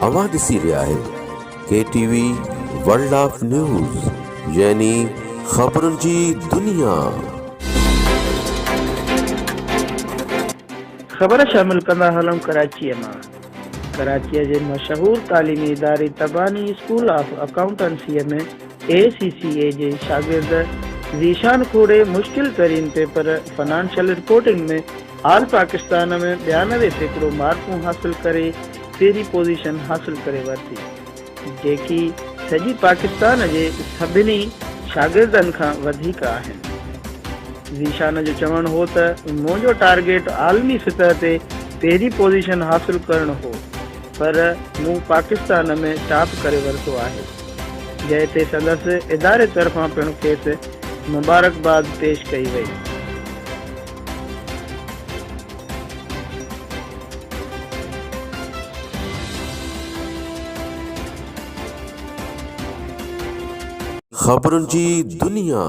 अवां ॾिसी रहिया आहियो KTV वर्ल्ड ऑफ न्यूज़ यानी ख़बरुनि जी दुनिया। ख़बर शामिल कंदा हलूं कराचीअ मां। कराचीअ जे मशहूर तालीमी इदारे तबानी स्कूल ऑफ अकाउंटेंसीअ में ACCA जे शागिर्द ज़ीशान खोड़े मुश्किल तरीन पेपर फाइनेंशियल रिपोर्टिंग में ऑल पाकिस्तान में 92 सैकड़ो मार्कूं हासिल करे पहिरीं पोज़ीशन हासिल करे वरिती, जेकी सॼी पाकिस्तान जे सभिनी शागिर्दनि खां वधीक आहिनि। ज़ीशान जो चवणु हो त मुंहिंजो टारगेट आलमी सतह ते पहिरीं पोज़ीशन हासिल करणु हो, पर मूं पाकिस्तान में टॉप करे वरितो आहे, जंहिं ते संदसि इदारे तरफ़ां पिणु खेसि मुबारकबाद पेश कई वई। ख़बरुनि जी दुनिया।